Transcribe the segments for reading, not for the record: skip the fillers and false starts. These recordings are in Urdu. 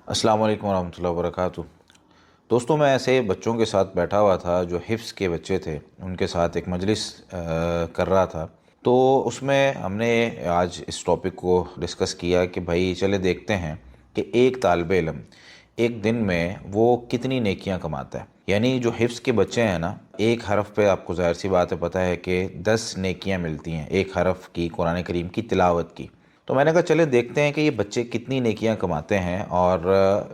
السلام علیکم ورحمۃ اللہ وبرکاتہ۔ دوستوں، میں ایسے بچوں کے ساتھ بیٹھا ہوا تھا جو حفظ کے بچے تھے، ان کے ساتھ ایک مجلس کر رہا تھا۔ تو اس میں ہم نے آج اس ٹاپک کو ڈسکس کیا کہ بھائی چلے دیکھتے ہیں کہ ایک طالب علم ایک دن میں وہ کتنی نیکیاں کماتا ہے۔ یعنی جو حفظ کے بچے ہیں نا، ایک حرف پہ آپ کو ظاہر سی بات ہے پتہ ہے کہ 10 نیکیاں ملتی ہیں ایک حرف کی، قرآن کریم کی تلاوت کی۔ تو میں نے کہا چلے دیکھتے ہیں کہ یہ بچے کتنی نیکیاں کماتے ہیں، اور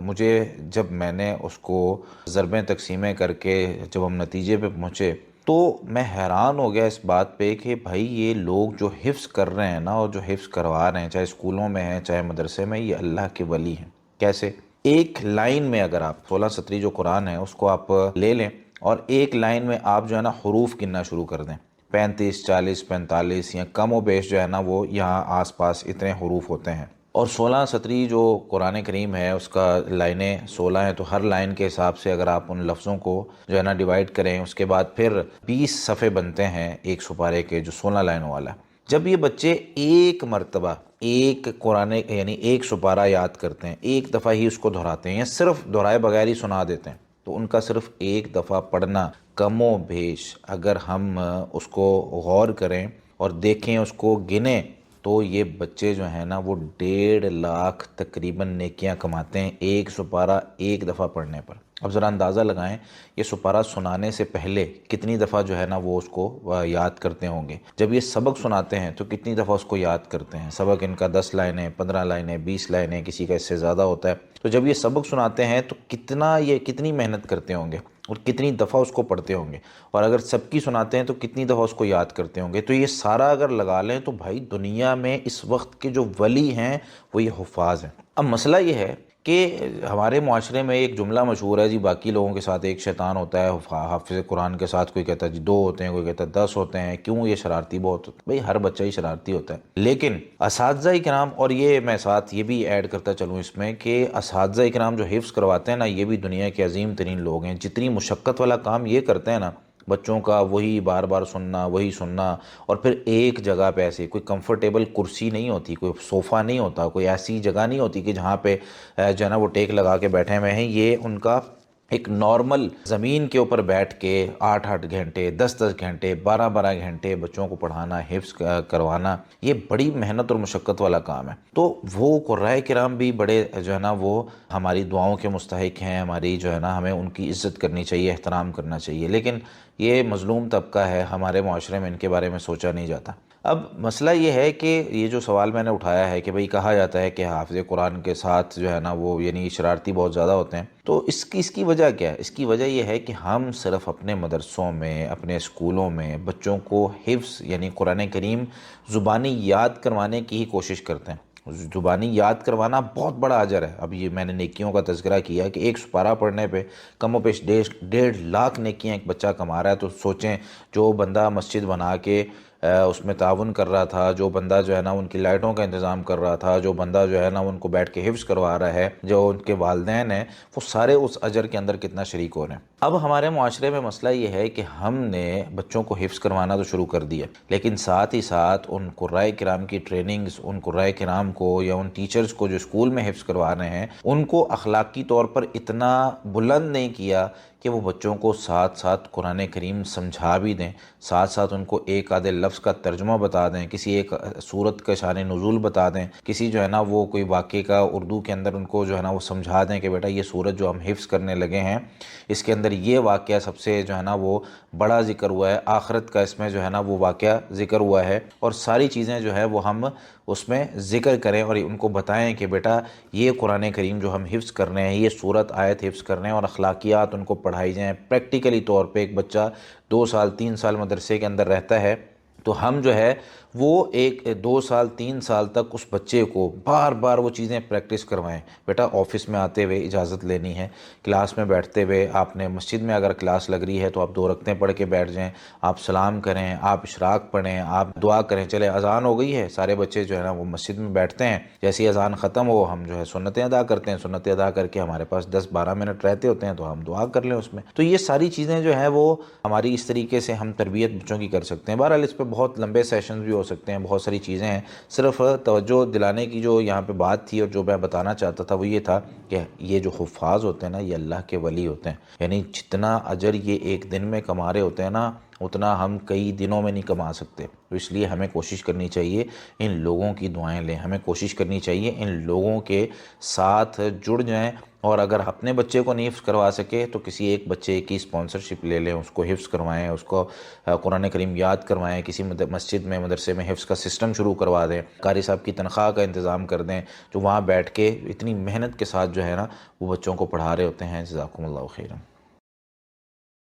مجھے جب میں نے اس کو ضربیں تقسیمیں کر کے جب ہم نتیجے پہ پہنچے تو میں حیران ہو گیا اس بات پہ کہ بھائی یہ لوگ جو حفظ کر رہے ہیں نا، اور جو حفظ کروا رہے ہیں، چاہے اسکولوں میں ہیں چاہے مدرسے میں، یہ اللہ کے ولی ہیں۔ کیسے؟ ایک لائن میں اگر آپ 16 17 جو قرآن ہے اس کو آپ لے لیں اور ایک لائن میں آپ جو ہے نا حروف گننا شروع کر دیں، 35 40 45 یا کم و بیش جو ہے نا وہ یہاں آس پاس اتنے حروف ہوتے ہیں۔ اور 16 17 جو قرآن کریم ہے اس کا لائنیں 16 ہیں، تو ہر لائن کے حساب سے اگر آپ ان لفظوں کو جو ہے نا ڈیوائڈ کریں، اس کے بعد پھر 20 صفحے بنتے ہیں ایک سپارے کے جو 16 لائنوں والا ہے۔ جب یہ بچے ایک مرتبہ ایک قرآن یعنی ایک سپارہ یاد کرتے ہیں، ایک دفعہ ہی اس کو دہراتے ہیں یا صرف دہرائے بغیر ہی سنا دیتے ہیں، تو ان کا صرف ایک دفعہ پڑھنا کم و بیش اگر ہم اس کو غور کریں اور دیکھیں، اس کو گنیں، تو یہ بچے جو ہیں نا وہ 1.5 لاکھ تقریباً نیکیاں کماتے ہیں ایک سپارہ ایک دفعہ پڑھنے پر۔ اب ذرا اندازہ لگائیں یہ سپارہ سنانے سے پہلے کتنی دفعہ جو ہے نا وہ اس کو یاد کرتے ہوں گے، جب یہ سبق سناتے ہیں تو کتنی دفعہ اس کو یاد کرتے ہیں۔ سبق ان کا 10 لائنیں 15 لائنیں 20 لائنیں، کسی کا اس سے زیادہ ہوتا ہے، تو جب یہ سبق سناتے ہیں تو کتنی محنت کرتے ہوں گے اور کتنی دفعہ اس کو پڑھتے ہوں گے، اور اگر سب کی سناتے ہیں تو کتنی دفعہ اس کو یاد کرتے ہوں گے۔ تو یہ سارا اگر لگا لیں تو بھائی دنیا میں اس وقت کے جو ولی ہیں وہ یہ حفاظ ہیں۔ اب مسئلہ یہ ہے کہ ہمارے معاشرے میں ایک جملہ مشہور ہے، جی باقی لوگوں کے ساتھ ایک شیطان ہوتا ہے، حافظ قرآن کے ساتھ کوئی کہتا ہے جی 2 ہوتے ہیں، کوئی کہتا ہے 10 ہوتے ہیں، کیوں یہ شرارتی بہت ہوتا ہے؟ بھائی ہر بچہ ہی شرارتی ہوتا ہے، لیکن اساتذہ کرام، اور یہ میں ساتھ یہ بھی ایڈ کرتا چلوں اس میں کہ اساتذہ کرام جو حفظ کرواتے ہیں نا، یہ بھی دنیا کے عظیم ترین لوگ ہیں۔ جتنی مشقت والا کام یہ کرتے ہیں نا، بچوں کا وہی بار بار سننا، وہی سننا، اور پھر ایک جگہ پہ ایسے کوئی کمفرٹیبل کرسی نہیں ہوتی، کوئی صوفہ نہیں ہوتا، کوئی ایسی جگہ نہیں ہوتی کہ جہاں پہ جو ہے نا وہ ٹیک لگا کے بیٹھے ہوئے ہیں۔ یہ ان کا ایک نارمل زمین کے اوپر بیٹھ کے 8 8 گھنٹے 10 10 گھنٹے 12 12 گھنٹے بچوں کو پڑھانا، حفظ کروانا، یہ بڑی محنت اور مشقت والا کام ہے۔ تو وہ قرائے کرام بھی بڑے جو ہے نا وہ ہماری دعاؤں کے مستحق ہیں، ہماری جو ہے نا ہمیں ان کی عزت کرنی چاہیے، احترام کرنا چاہیے، لیکن یہ مظلوم طبقہ ہے ہمارے معاشرے میں، ان کے بارے میں سوچا نہیں جاتا۔ اب مسئلہ یہ ہے کہ یہ جو سوال میں نے اٹھایا ہے کہ بھئی کہا جاتا ہے کہ حافظ قرآن کے ساتھ جو ہے نا وہ یعنی شرارتی بہت زیادہ ہوتے ہیں، تو اس کی وجہ کیا ہے؟ اس کی وجہ یہ ہے کہ ہم صرف اپنے مدرسوں میں، اپنے اسکولوں میں بچوں کو حفظ یعنی قرآن کریم زبانی یاد کروانے کی ہی کوشش کرتے ہیں۔ زبانی یاد کروانا بہت بڑا اجر ہے۔ اب یہ میں نے نیکیوں کا تذکرہ کیا کہ ایک سپارہ پڑھنے پہ کم و بیش 1.5 لاکھ نیکیاں ایک بچہ کما رہا ہے، تو سوچیں جو بندہ مسجد بنا کے اس میں تعاون کر رہا تھا، جو بندہ جو ہے نا ان کی لائٹوں کا انتظام کر رہا تھا، جو بندہ جو ہے نا ان کو بیٹھ کے حفظ کروا رہا ہے، جو ان کے والدین ہیں، وہ سارے اس اجر کے اندر کتنا شریک ہو رہے ہیں۔ اب ہمارے معاشرے میں مسئلہ یہ ہے کہ ہم نے بچوں کو حفظ کروانا تو شروع کر دیا، لیکن ساتھ ہی ساتھ ان قرائے کرام کی ٹریننگز، ان قرائے کرام کو یا ان ٹیچرز کو جو اسکول میں حفظ کروا رہے ہیں، ان کو اخلاقی طور پر اتنا بلند نہیں کیا کہ وہ بچوں کو ساتھ ساتھ قرآن کریم سمجھا بھی دیں، ساتھ ساتھ ان کو ایک آدھے لفظ کا ترجمہ بتا دیں، کسی ایک سورت کا شان نزول بتا دیں، کسی جو ہے نا وہ کوئی واقعے کا اردو کے اندر ان کو جو ہے نا وہ سمجھا دیں کہ بیٹا یہ سورت جو ہم حفظ کرنے لگے ہیں اس کے اندر یہ واقعہ سب سے جو ہے نا وہ بڑا ذکر ہوا ہے، آخرت کا اس میں جو ہے نا وہ واقعہ ذکر ہوا ہے، اور ساری چیزیں جو ہے وہ ہم اس میں ذکر کریں اور ان کو بتائیں کہ بیٹا یہ قرآن کریم جو ہم حفظ کر رہے ہیں، یہ سورت آیت حفظ کر رہے ہیں، اور اخلاقیات ان کو پڑھائی جائیں پریکٹیکلی طور پہ۔ ایک بچہ 2 سال 3 سال مدرسے کے اندر رہتا ہے، تو ہم جو ہے وہ 2 سال 3 سال تک اس بچے کو بار بار وہ چیزیں پریکٹس کروائیں۔ بیٹا آفس میں آتے ہوئے اجازت لینی ہے، کلاس میں بیٹھتے ہوئے آپ نے مسجد میں اگر کلاس لگ رہی ہے تو آپ 2 رکعتیں پڑھ کے بیٹھ جائیں، آپ سلام کریں، آپ اشراق پڑھیں، آپ دعا کریں۔ چلے اذان ہو گئی ہے، سارے بچے جو ہے نا وہ مسجد میں بیٹھتے ہیں، جیسی اذان ختم ہو ہم جو ہے سنتیں ادا کرتے ہیں، سنتیں ادا کر کے ہمارے پاس 10 12 منٹ رہتے ہوتے ہیں تو ہم دعا کر لیں اس میں۔ تو یہ ساری چیزیں جو ہیں وہ ہماری اس طریقے سے ہم تربیت بچوں کی کر سکتے ہیں۔ بہرحال اس پہ بہت لمبے سیشنز بھی ہو سکتے ہیں، بہت ساری چیزیں ہیں. صرف توجہ دلانے کی جو یہاں پہ بات تھی اور جو میں بتانا چاہتا تھا وہ یہ تھا کہ یہ جو حفاظ ہوتے ہیں نا یہ اللہ کے ولی ہوتے ہیں. یعنی جتنا اجر یہ ایک دن میں کما رہے ہوتے ہیں نا اتنا ہم کئی دنوں میں نہیں کما سکتے. تو اس لیے ہمیں کوشش کرنی چاہیے ان لوگوں کی دعائیں لیں، ہمیں کوشش کرنی چاہیے ان لوگوں کے ساتھ جڑ جائیں، اور اگر اپنے بچے کو نہیں حفظ کروا سکے تو کسی ایک بچے کی اسپانسرشپ لے لیں، اس کو حفظ کروائیں، اس کو قرآن کریم یاد کروائیں، کسی مسجد میں مدرسے میں حفظ کا سسٹم شروع کروا دیں، قاری صاحب کی تنخواہ کا انتظام کر دیں جو وہاں بیٹھ کے اتنی محنت کے ساتھ جو ہے نا وہ بچوں کو پڑھا رہے ہوتے ہیں. جزاکم اللہ خیرا.